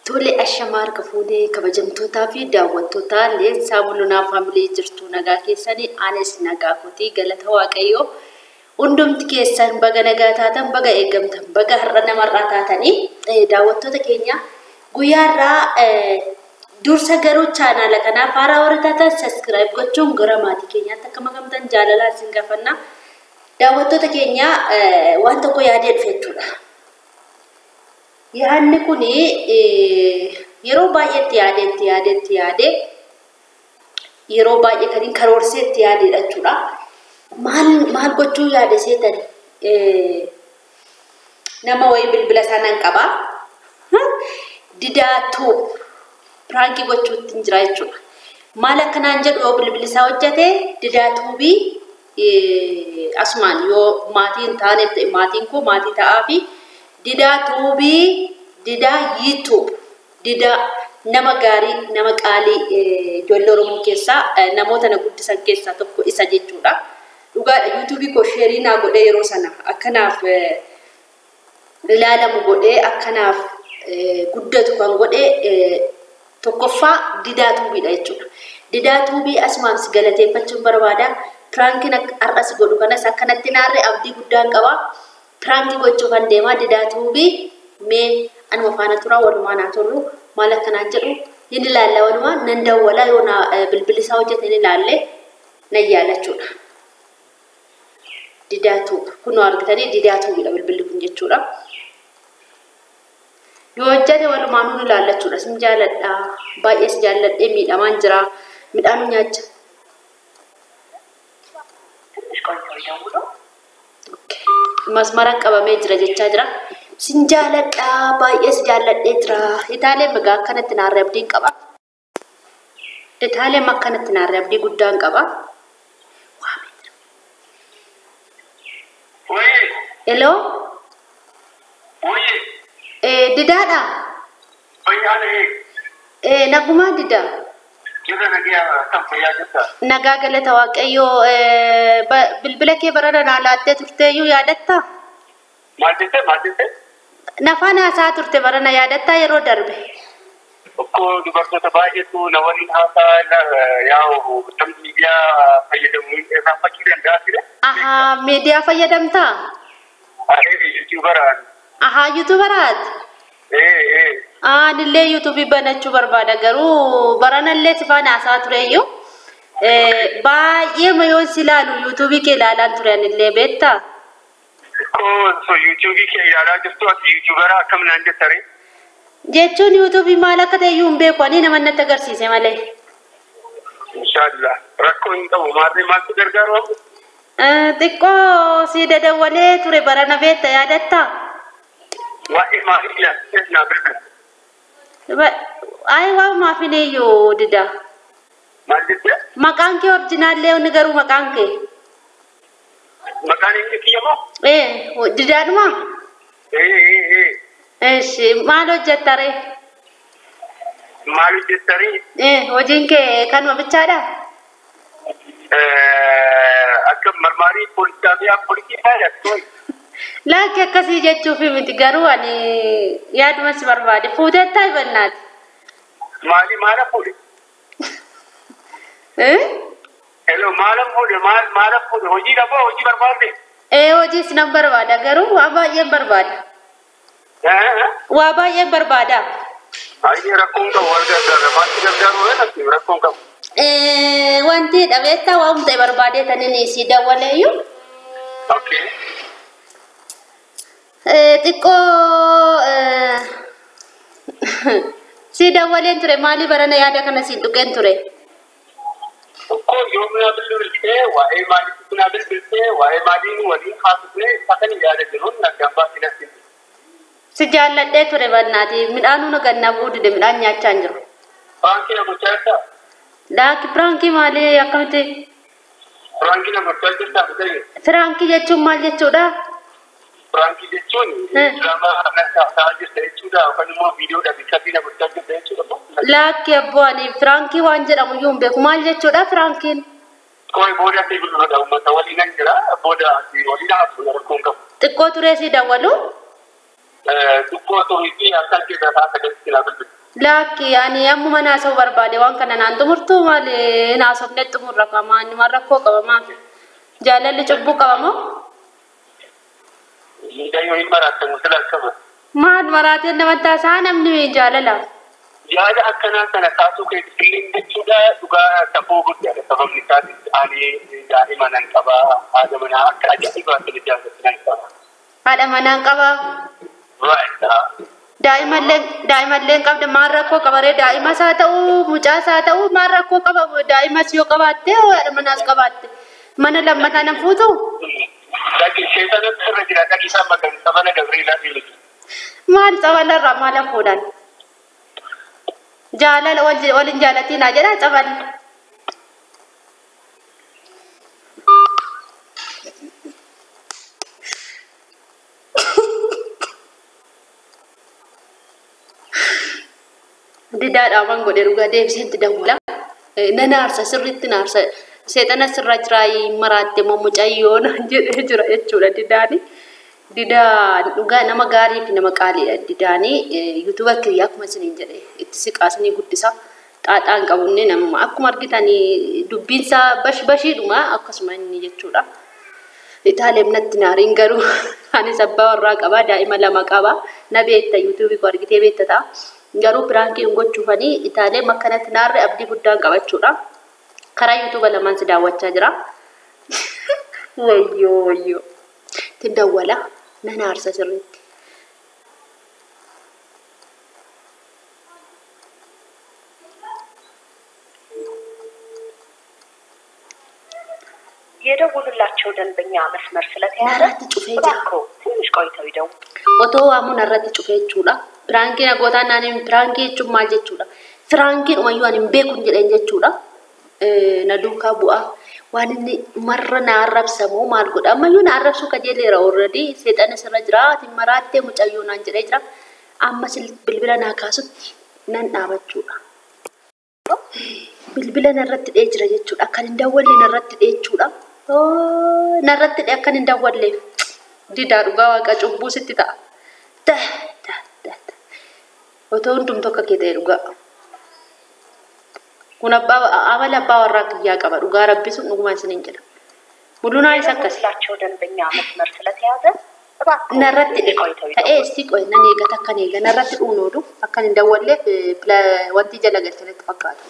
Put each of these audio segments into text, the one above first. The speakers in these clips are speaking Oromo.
Tole ashamaar kafuudhee kabajamtootaa fi daawwattootaa leensaa mul'unaa faamilii jirtu nagaa keessanii anis nagaa kotii galata waaqayyoo hundumti keessan baga nagaa taatan baga eegamtan baga har'a namarraa taatanii daawwattoota keenya guyyaarraa dursa garuu chaanaala kanaaf haaraa warra taatan subscribe gochuun gara maatii keenyaatti akka makamtan jaalalaa isin gaafanna daawwattoota keenya waan tokko yaadee dhufeetudha. Yaadni kuni yeroo baay'eetti yaadee yeroo baay'ee kan karoorseetti yaadedha jechuudha. Maal gochuu yaade seetan nama wayii bilbila sanaan qaba. Didaatu pranki gochuutti jira jechuudha. Maal akkanaan jedhu yoo bilbilli isaa hojjete didaatuubi asumaan yoo maatiin taaneef ta'e maatiin koo maatii ta'aa fi didaatuubi didaa YouTube didaa nama gaarii nama qaalii ijoollee Oromoo keessaa namoota na guddisan keessaa tokko isa jechuudha. Dhugaadha YouTube koo sheerii naa godhee yeroo sana akkanaaf ilaalamu godhee akkanaaf guddatu kan godhee tokkoffaa didaatuubiidha jechuudha. Didaatuubii asumaan si galateeffachuun barbaada. Prankiin har'as godhu kanas akkanatti naarree abdii guddaan qaba. Pranki gochuu kan deemaa didaatuubii mee anuma faana turaa walumaa naa turru maal akkanaan jedhu hin ilaalla walumaa nan dawwala yoo bilbilli isaa hojjete hin ilaalle nan yaalachuudha. Didaatuu kunoo argitanii didaatuubiidha bilbilli kun jechuudha. Yoo hojjete walumaa nuun ilaallachuudha. Sin jaaladha baay'ee si jaalladhee miidhamaan jira midhaan nyaacha. Masmaraan qabamee jira jechaa jira. Sin jaaladha baay'ee si jaalladhee jira. Itaaleen magaa akkanatti naarree abdiin qaba. Itaaleen akkanatti naarree abdii guddaan qaba. Hello? Didaadha? Nagumaa didaa? Nagaa galata waaqayyoo bilbila kee barana naa laattee turteeyyuu yaadattaa? Maal jette? Nafaan haasaa turte barana yaadattaa yeroo darbe? Akkoo dubartoota baay'eetu na waliin haasaa yaa'u miidiyaa fayyadamuun irraa fakkii danda'a ture. Ahaa miidiyaa fayyadamtaa? YouTuberaan. Ahaa YouTuberaati? Anillee YouTube banachuu barbaada garuu baranallee si faana haasaa tureeyyuu baay'ee mayoo si ilaalu YouTube kee ilaalaan ture anillee beektaa? So YouTube kee ilaalaa jirtu ati YouTuberaa akkaminaan jettare? Jechuun YouTube maal akka ta'e iyyuu hin beeku ani nama natti agarsiise malee. Inshallah rakkoo hin qabu maarree maaltu gargaaru? Xiqqoo si dadawwalee ture barana beekta yaadattaa? Waa'ee maaliif ilaalchise naa bilbila? Ay waa maafineeyyuu dida. Maal jette? Maqaan kee orjinaallee inni garuu maqaan kee? Maqaan inni kiyya moo? Didaadhuma? Eeshi maal hojjettare? Maal hojjettare? Hojiin kee kanuma bichaadha? Akka marmaarii poolisii fayyadatu. Laakki akkasii jechuufi miti garuu ani yaaduma si barbaade fuuteettaa ibannaati. Maala fuudhe? Hello maala fuudhe hojii dhaboo hojii barbaadde? Hojii sinan barbaada garuu waa baay'een barbaada. Waa baay'een barbaada. Ayi rakkoon qabu wal gargaara maaltu gargaaru rakkoon qabu. Wanti dhabeettaa waa humna barbaadee taniin si dawwaleeyyuu. Okay. Xiqqoo si dawwaleen ture maali barana yaada kana si dhuqeen ture? Akkoo yoomina bilbiltee waa'ee maaliif kuna bilbiltee waa'ee maaliin waliin haasofnee fakkan yaada jiruun nagaan baasinaatti. Si jaalladhee ture bannaati midhaanuu na gannaa fuudhide midhaan nyaachaa hin jiru. Pranki na gochaa jirtaa? Laakki pranki maali akkamitti? Pranki na gochaa jirtaa bitee? Pranki jechuun maal jechuudha? Pranki jechuun drama ta'aa jirta jechuudha yookaan immoo viidiyoodha bikkattii na gochaa jirta jechuudha. Laakki abboo ani pranki waan jedhamu iyyuu hin beeku maal jechuudha prankiin? Koi booda ta'e bilbiladha uummata waliin jira booda waliin haasofna rakkoon qabu. Xiqqoo turee si dawwalu? Xiqqoo turii fi halkan keessa ta'a sagantii na bilbilu. Lakki ani amma mana soo barbaade waan kana naan xumurtu maali naasofne xumurra qamaa inni rakkoo qaba maal jaalalli cubbuu qaba moo Dayo hin maraatan musala kama. maal maraatee nama taasaa namni jaalala Yaada akkanaa kana kaasuu keessatti illee jechuudha dhugaa taboo guddaadha. Sababni isaatis ani daa'ima nan qaba. Haadha manaa akka ajaa'ibaatti ijaarsa nan qaba. haadha manaan qaba daa'imallee qabda maal rakkoo qabaree daa'imas haa ta'uu mucaas haa ta'uu maal rakkoo qaba daa'imas yoo qabaatte haadha manaas qabaatte mana lammataa nan fuutu Lagi seetan sirra jira dhaqi isaan magan sabana Gabrielaa fi maal sabalarraa maal fuudhan jaalala waliin jaalatiin haa jedhaa sabal Didaadha waan godhe dhugaa deebisee dawwala nanaarsa sirriitti naarsa seexana sirra jiraa maraatte mucayyoon jedhee jira jechuudha didaani didaa dhugaa nama gaarii fi nama qaaliidha didaani yuutuubar kiyyaa akkuma isiniin jedhe itti siqaasanii guddisa xaaxaan qabunne namuma akkuma argitanii dubbiinsa bashiidhuma akkasuma inni jechuudha Itaaleen natti naariin garuu anis abbaa warraa qabaa daa'ima lama qabaa na beekta yuutuubii koo argitee beekta ta'a garuu piraankii gochuufanii Itaalee makkanatti naarre abdii guddaan qabachuudha. Karaa yuutuuba lamaan si daawwachaa jira. Wayyoo. Tin dawwala nan aarsa sirriitti. የደውሉላቸው ደንበኛ መስመር ስለተያዘ እባክዎ ትንሽ ቆይተው ይደውሉ። Otoo waamuun irratti cufee jechuudha. Piraankiin agootaa naannoo pirankii jechuun maal jechuudha? Piraankiin umayyuu ani hin beekun jedheen jechuudha. Na duukaa bu'aa waan inni marra na arrabsamoo maal godha? Ammayyuu na arrabsuu kajeeleera already seexana sirra jira ati maraattee mucayyoo naan jedhee jira. Amma bilbila naa kaasutti nan dhaabachuudha. Bilbila narratti dhee jira jechuudha. Akkan hin daawwalle narratti dhee jechuudha. Narratti dhee akkan hin daawwalleef. Didaa dhugaa waaqa cubbuu sitti ta'a. Otoo hundum tokko kee ta'e dhugaa. Kun amala abbaa warraa kiyyaa qaba. Dhugaa rabbisuun dhugumaa isiniin jedha. Mul'unaa isa akkasi. ደንበኛ መስመር ስለተያዘ narratti ta'ee isti qoy nan eegata akkan eega narratti dhuunoodu akkan hin daawwalleef wanti jala galchanitti fakkaatu.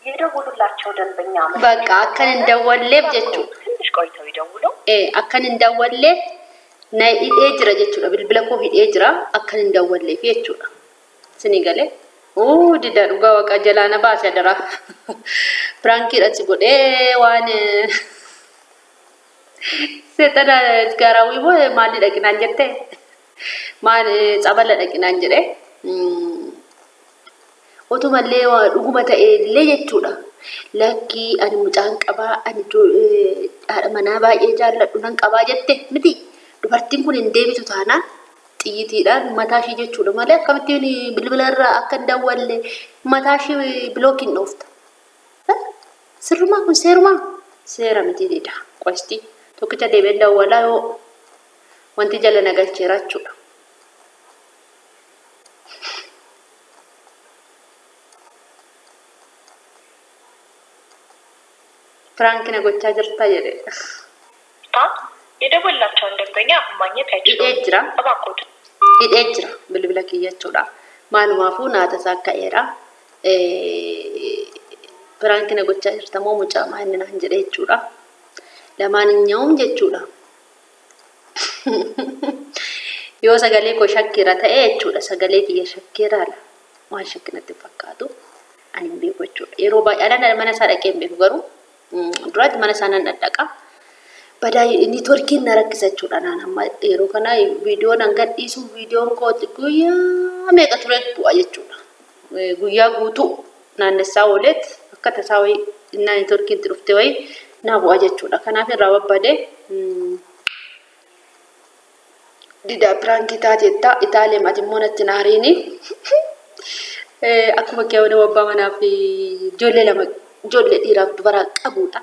የደውሉላቸው ደንበኛ በቃ akkan hin daawwalleef jechuudha. ትንሽ ቆይተው ይደውሉ። Akkan hin daawwalleef na hidhee jira jechuudha. Bilbila koo hidhee jira akkan hin daawwalleef jechuudha. Sinii galee. Didaa dhugaa waaqa jalaa na baase adara. Piraankiidhaan si godhee waan seexana gaarawii moo maalii dhaqinaan jettee? Maal xabala dhaqinaan jedhee? Otumallee dhuguma ta'ellee jechuudha. Lakkii ani mucaan qabaa ani haadha manaa baay'ee jaalladhu nan qabaa jette miti. Dubartiin kun hin deebitu taanaan xiyyiitiidhaan mataa ishee jechuudha malee akkamittiin bilbila irraa akka hin daawwalle mataa ishee bilookiin dhoofta. Sirrumaa kun seerumaa? Seera miti dha. Qosti tokkicha deebiin daawwalaa yoo wanti jala nagalcheera jechuudha. Piraankiin gochaa jirta jedhe. የደወላቸውን ደንበኛ አሁን ማግኘት አይችሉም። እባክዎት hidhee jira bilbila kiyya jechuudha. Maalumaafuu naata isaa ka'eera. Piraankiin gochaa jirta moo mucaa maanni naan jedhe jechuudha. Lamaaniyyuum jechuudha. Yoo sagalee koo shakkiira ta'e jechuudha. Sagalee kiyya shakkiiraadha. Waan shakkinatti fakkaatu ani hin beeku jechuudha. Yeroo baay'ee mana isaa dhaqee hin beeku garuu duraatti mana isaa nan dhadhaqa. Badai networking na rakkisa jechuudha naan amma yeroo kana viidiyoo nan gadhiisu viidiyoon kooti guyyaa meeqa ture bu'a jechuudha. Guyyaa guutuu naannessaa ooleet akka tasaa wayii innaa networking itti dhufte wayii naa bu'a jechuudha. Kanaaf irraa babbadee didaa piraankii taateetta Itaalee maatimmoo natti naariini akkuma keewwanii abbaa manaa fi ijoollee lama ijoollee dhiiraaf dubaraa qabudha.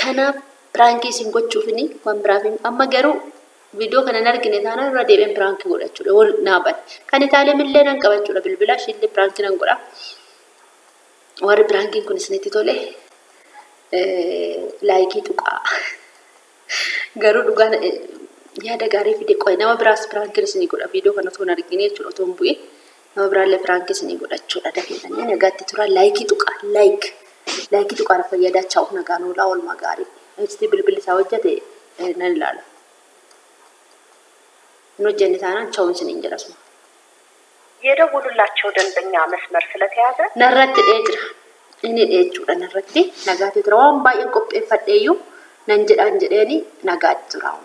Kanaaf Pirankii isin gochuufini waan biraaf amma garuu فيديو كان نرجع نتانا ردي بين برانك ولا شو هو نابت كان تعلم اللي ننقبل شو بالبلا شيل برانك ننقوله وار برانك يكون سنتي تولي لايكي تقع قالوا دوغان يا دا غاري فيديو كوي نما براس برانك سني يقول فيديو كان تو نرجع شو تومبوي نما برال برانك سني يقول شو دا كده نغاتي ترى لايكي تقع لايكي تقع فيدا تشاو نغانو لا اول ما غاري استي بالبل ساوجته ننلال ነው ጀነታና ቻውንስ እንጀራስ ነው የደውሉላቸው ደንበኛ መስመር ስለተያዘ ነረት ኤጅራ እኔ ኤጁ ነረት ነጋት ትራውን ባይ ቆጴ ፈደዩ ነንጀዳን ጀደኒ ነጋት ትራው